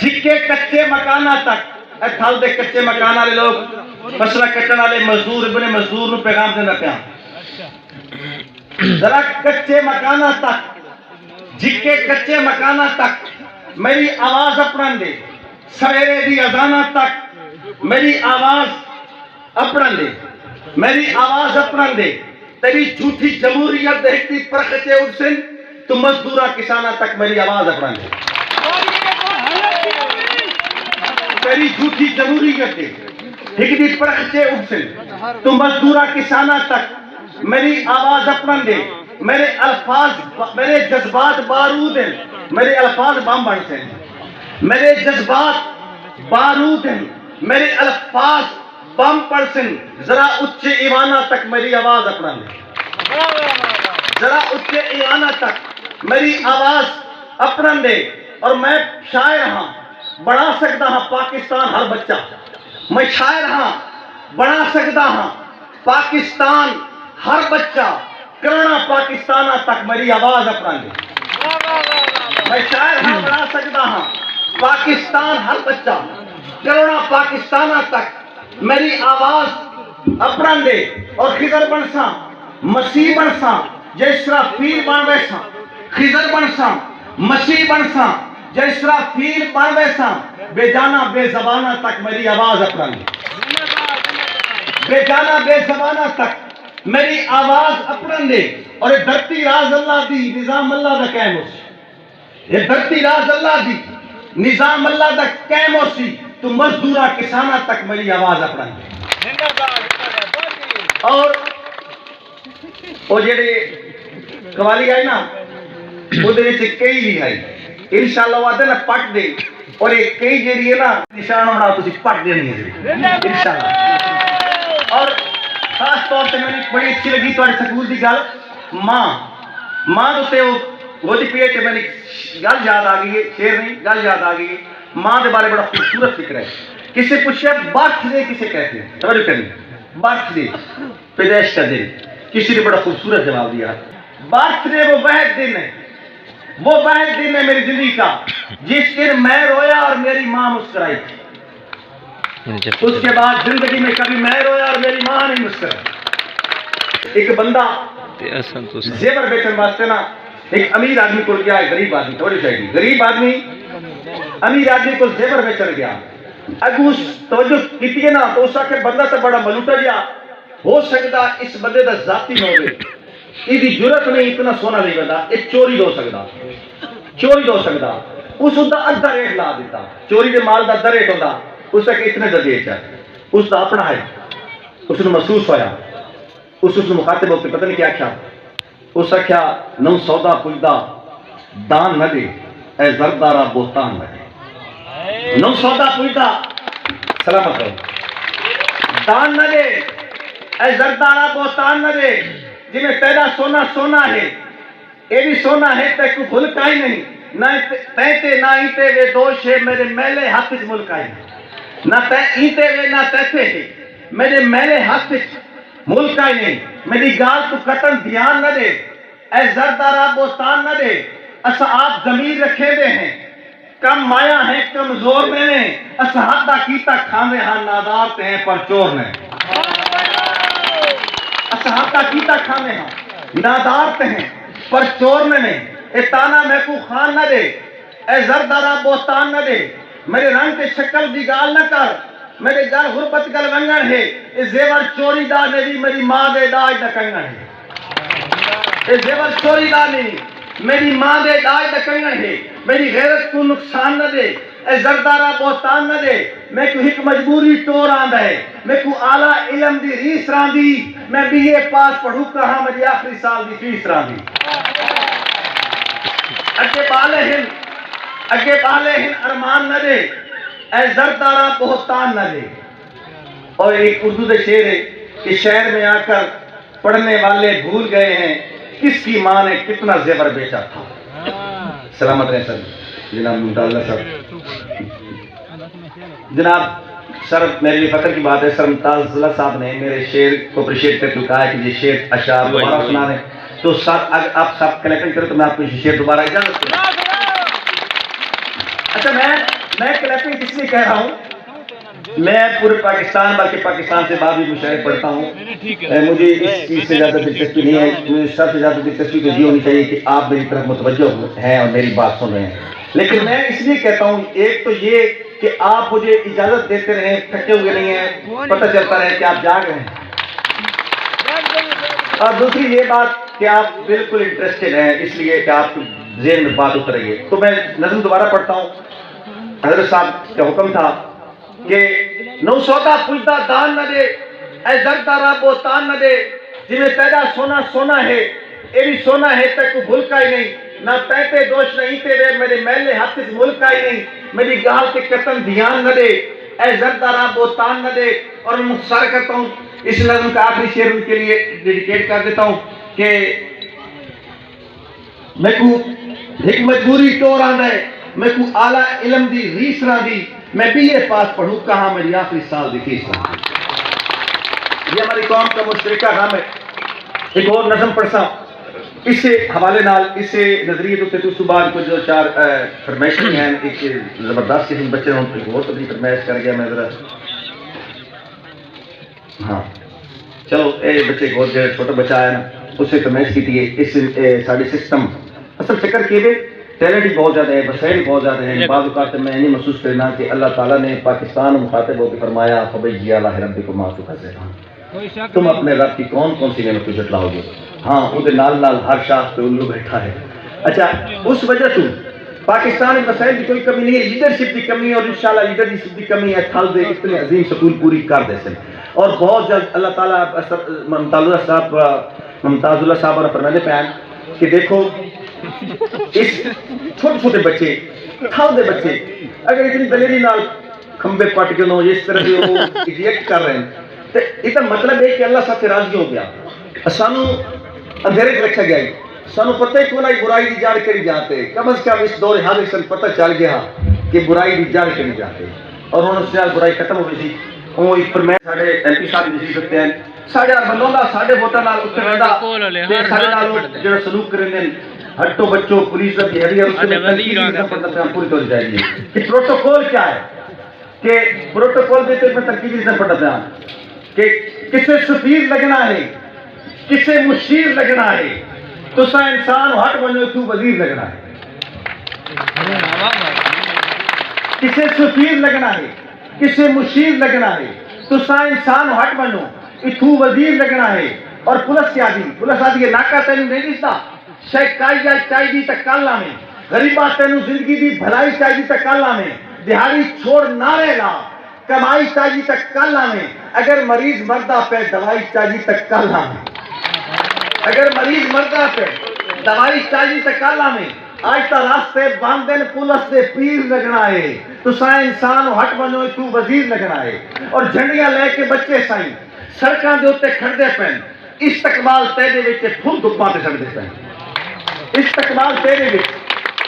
جھکے کچے مکانہ تک اے تھل دے کچے مکان والے لوگ فصلہ کٹن والے مزدور ابن مزدور نو پیغام دینا پیا ذرا کچے مکانہ تک جھکے کچے مکانہ تک میری آواز اپنن دے سویرے دی اذانہ تک میری آواز اپنن دے میری آواز اپنن دے تیری جھوٹی جمہوریت دیکھتی پرخچے اٹھسن تو مزدورہ کسانہ تک میری آواز اپنن دے تیری جھوٹی جمہوریت دے ہکتی پرخچے اٹھسن تو مزدورہ کسانہ تک میری آواز اپنن دے میرے الفاظ میرے جذبات بارود ہیں میرے الفاظ بم بن سے میرے جذبات بارود ہیں میرے الفاظ بم پڑسن ذرا اچھے ایوانہ تک میری آواز اپنا لے ذرا اچھے ایوانہ تک میری آواز اپنا لے اور میں شاعر ہاں بڑھا سکتا ہاں پاکستان ہر بچہ میں شاعر ہاں بڑھا سکتا ہاں پاکستان ہر بچہ کرونا پاکستانہ تک میری آواز اپنا لے میں شاعر ہاں بڑھا سکتا ہاں پاکستان ہر بچہ کرونا پاکستانہ تک میری آواز اپنا لے اور خضر بنسا مسیح بنسا جے اسرافیل بن ویسا خضر بنسا مسیح بنسا جے اسرافیل بن ویسا بے جانا بے زبانہ تک میری آواز اپنا لے بے جانا بے زبانہ تک میری آواز اپنا لے اور یہ دھرتی راز اللہ دی نظام اللہ دا قائم ہو سی یہ دھرتی راز اللہ دی نظام اللہ دا قائم ہو سی تو مزدورہ کسانہ تک میری آواز اپنا لے اور وہ جڑے قوالی آئی نا وہ دے وچ کئی بھی آئی انشاءاللہ وہ آتے نا پٹ دے اور یہ کئی جڑی ہے نا نشان ہونا تسی پٹ دینی ہے انشاءاللہ اور خاص طور سے میں نے بڑی اچھی لگی تو سکول دی گل ماں دوتے وہ دی پیے کہ میں نے گل یاد آ گئی ہے شیر نہیں گل یاد آ گئی ہے ماں دے بارے بڑا خوبصورت فکر ہے کسے پوچھے برتھ ڈے کسے کہتے ہیں توجہ کریں برتھ ڈے پیدائش کا دن کسی نے بڑا خوبصورت جواب دیا برتھ ڈے وہ واحد دن ہے وہ واحد دن ہے میری زندگی کا جس دن میں رویا اور میری ماں مسکرائی تھی اس کے بعد زندگی میں کبھی میں رویا اور میری ماں نہیں مسکرائی ایک بندہ زیور بیچن واسطے نا ایک امیر آدمی کو گیا ہے غریب آدمی توجہ چاہیے غریب آدمی امیر آدمی کو زیور بیچن گیا اگر اس توجہ کیتی ہے نا تو اس آخر بندہ تو بڑا ملوٹا گیا ہو سکتا اس بندے دا ذاتی نہ ہوئے یہ جرت نہیں اتنا سونا نہیں بندہ یہ چوری ہو سکتا اس دا ادھا ریٹ لا دیتا چوری دے مال دا ادھا ریٹ ہوتا اس کا اتنے دا دیچ ہے اس دا اپنا ہے اس نے محسوس ہویا اس نے مخاطب ہوتے پتہ نہیں کیا کیا اس کا کیا نو سودا پجدا دان نہ دے اے زردارہ بہتان نہ دے نو سودا پجدا سلامت رہو دان نہ دے اے زردارہ بہتان نہ دے جی میں تیرا سونا سونا ہے یہ بھی سونا ہے تے کو بھلکا ہی نہیں نہ تیتے نہ ایتے وے دوش ہے میرے میلے ہاتھ وچ ملکا ہی نہ ایتے وے نہ تیتے ہے میرے میلے ہاتھ وچ ملکا ہی نہیں میری گال تو قطن دھیان نہ دے اے زردارہ بہتان نہ دے اسا آپ ضمیر رکھے دے ہیں کم مایا ہیں کمزور میں نے اسا حدہ کیتا کھانے ہاں نادار تے ہیں پر چور نے اسا حدہ کیتا کھانے ہاں نادار تے ہیں پر چور نے اے تانا میں کو خان نہ دے اے زردارہ بہتان نہ دے میرے رنگ تے شکل دی گال نہ کر میرے گل غربت گل ونگن ہے اے زیور چوری دا نہیں میری ماں دے داج دا کنگن ہے اے زیور چوری دا نہیں میری ماں دے داج دا کنگن ہے میری غیرت کو نقصان نہ دے اے زردارہ بہتان نہ دے میں کو ایک مجبوری ٹور آندا ہے میں کو اعلیٰ علم دی ریس راندی میں بھی یہ پاس پڑھوں کہاں میری آخری سال دی فیس راندی اگے بالے ہن ارمان نہ دے اے زردارہ بہتان نہ دے اور ایک اردو دے شعر ہے کہ شہر میں آ کر پڑھنے والے بھول گئے ہیں کس کی ماں نے کتنا زیور بیچا تھا سلامت رہیں سر جناب ممتاز صاحب جناب سر میرے لیے فخر کی بات ہے سر ممتاز صاحب نے میرے شعر کو اپریشیٹ کرتے کہا ہے کہ یہ شعر اشعار دوبارہ سنا دیں تو سر اگر آپ سب کلیکشن کریں تو میں آپ کو یہ شعر دوبارہ اجازت کروں اچھا میں کلیپنگ اس لیے کہہ رہا ہوں، میں پورے پاکستان بلکہ پاکستان سے بعد بھی مشاعرے پڑھتا ہوں، مجھے اس چیز سے زیادہ دلچسپی نہیں ہے، مجھے سب سے زیادہ دلچسپی تو یہ ہونی چاہیے کہ آپ میری طرف متوجہ ہیں اور میری بات سن رہے ہیں. لیکن میں اس لیے کہتا ہوں، ایک تو یہ کہ آپ مجھے اجازت دیتے رہیں، تھکے ہوئے نہیں ہیں، پتہ چلتا رہے کہ آپ جاگ رہے ہیں، اور دوسری یہ بات کہ آپ بالکل انٹرسٹڈ ہیں، اس لیے کہ آپ ذہن میں بات اتر رہی ہے. تو میں نظم دوبارہ پڑھتا ہوں. حضرت صاحب کا حکم تھا کہ نو سودا پوجدہ دان نہ دے، اے دردہ رب و تان نہ دے، جی میں پیدا سونا سونا ہے، اے بھی سونا ہے تک کو بھول کا ہی نہیں، نہ پیتے دوش نہیں تیرے میرے میلے ہاتھ سے ملک کا ہی نہیں، میری گال کے قتل دھیان نہ دے، اے زردہ رب و تان نہ دے. اور میں مختصر کرتا ہوں، اس نظم کا آخری شعر ان کے لیے ڈیڈیکیٹ کر دیتا ہوں کہ میں کو حکمت بوری ٹور آن ہے، میں کو اعلیٰ علم دی ریس رہ دی، میں بھی یہ پاس پڑھوں کہاں میری آخری سال دی فیس رہ دی. یہ ہماری قوم کا مشترکہ غم ہے. ایک اور نظم پڑھتا ہوں اس سے حوالے نال، اس سے نظریے تو اس بعد کچھ جو چار فرمائشیں ہیں، ایک زبردست قسم بچے ہیں، ایک اور تبھی فرمائش کر گیا میں ذرا. ہاں چلو اے بچے کو جو چھوٹا بچہ آیا نا اس سے فرمائش کی تھی. اس سارے سسٹم اصل چکر کیے ہوئے ٹیلنٹ ہی بہت زیادہ ہے، وسائل بہت زیادہ ہیں. بعض اوقات میں نہیں محسوس کرنا کہ اللہ تعالیٰ نے پاکستان مخاطب ہو کے فرمایا فبئی اللہ ربکم ما تکذبان، تم اپنے رب کی کون کون سی نعمت کو جھٹلاؤ گے. ہاں وہ نال نال ہر شاخ پہ الو بیٹھا ہے. اچھا اس وجہ سے پاکستان میں مسائل کی کوئی کمی نہیں ہے، لیڈرشپ کی کمی ہے، اور انشاءاللہ لیڈرشپ کی کمی ہے تھل دے اتنے عظیم سکول پوری کر دے سن. اور بہت جلد اللہ تعالیٰ ممتاز اللہ صاحب اور فرمانے پہ آئیں کہ دیکھو اس چھوٹے چھوٹے بچے تھل دے بچے اگر اتنی دلیری نال کھمبے پٹ کے نو اس طرح سے وہ ریئیکٹ کر رہے ہیں تو یہ مطلب ہے کہ اللہ ساتھ سے راضی ہو گیا. سانو اندھیرے سے رکھا گیا، سانو پتہ ہی کون آئی برائی دی جڑ کری جاتے. کم از کم اس دور حاضر سے پتہ چل گیا کہ برائی دی جڑ کری جاتے، اور انہوں نے برائی ختم ہو گئی. وہ ایک فرمائش ساڈے ایم پی صاحب جی سکتے ہیں، ساڈے بندوں دا ساڈے ووٹاں نال اتر رہندا تے ساڈے نال جڑا سلوک کرندے ہیں ہٹو بچوں پولیس دا بیہیویئر اس میں پوری طور جائے گی کہ پروٹوکول کیا ہے، کہ پروٹوکول دیتے میں ترکیبی سے پڑھتا بیان کہ کسے سفیر لگنا ہے، کسے مشیر لگنا ہے، تو سا انسان ہٹ بنو تو وزیر لگنا ہے. کسے سفیر لگنا ہے، کسے مشیر لگنا ہے، تو سا انسان ہٹ بنو اتھو وزیر لگنا ہے. اور پولیس کیا دی، پولیس آدھی ہے ناکہ تینوں نہیں دستا، شہکائی جائے چاہی دی تک کل میں، غریبہ تینوں زندگی دی بھلائی چاہی دی تک کل میں، دیہاڑی چھوڑ نہ رہلا کمائی چاہی تک کل میں، اگر مریض مردہ پہ دوائی چاہی تک کل میں، اگر مریض مردہ پہ دوائی چاہی تک کل میں. آج تا راستے باندھن پولیس دے پیر لگنا ہے، تو سائیں انسان ہٹ بنو تو وزیر لگنا ہے. اور جھنڈیاں لے کے بچے سائیں سڑکاں دے اوتے کھڑدے پین، استقبال تیرے وچ پھل دھپاں تے سڑدے پین، استقبال تیرے وچ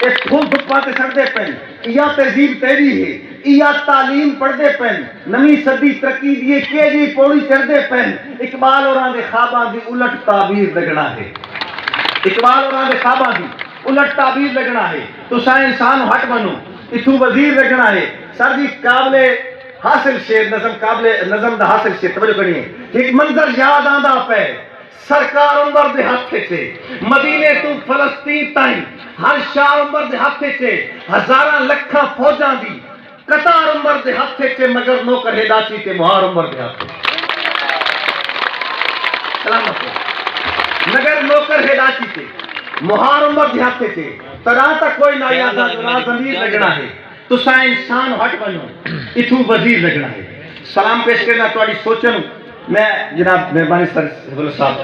اے پھل دھپاں تے سڑدے پین. یا تہذیب تیری ہے، یا تعلیم پڑھدے پین، نویں صدی ترقی دی کیڑی پوڑی چڑھدے پین. اقبال اوراں دے خواباں دی الٹ تعبیر لگنا ہے، اقبال اوراں دے خواباں دی الٹ تعبیر لگنا ہے. تو سائیں انسان ہٹ بنو اتھو وزیر لگنا ہے. سر جی قابل حاصل شعر نظم دا حاصل شعر توجہ کرنی ہے. ایک منظر یاد آندا پہ سرکار عمر دے ہاتھ سے، مدینے تو فلسطین تائیں ہر شہر عمر دے ہاتھ سے، ہزاراں لکھاں فوجاں دی قطار عمر دے ہاتھ سے، مگر نوکر ہداچی تے مہار عمر دے ہاتھ سے. سلامت مگر نوکر ہداچی تے مہار عمر دے ہاتھ سے، طرح تک کوئی نہ یاد ضمیر لگنا ہے. تو سائیں انسان ہٹ بنو اتھو وزیر لگنا ہے. سلام پیش کرنا تھوڑی سوچن. میں جناب مہربانی سر صاحب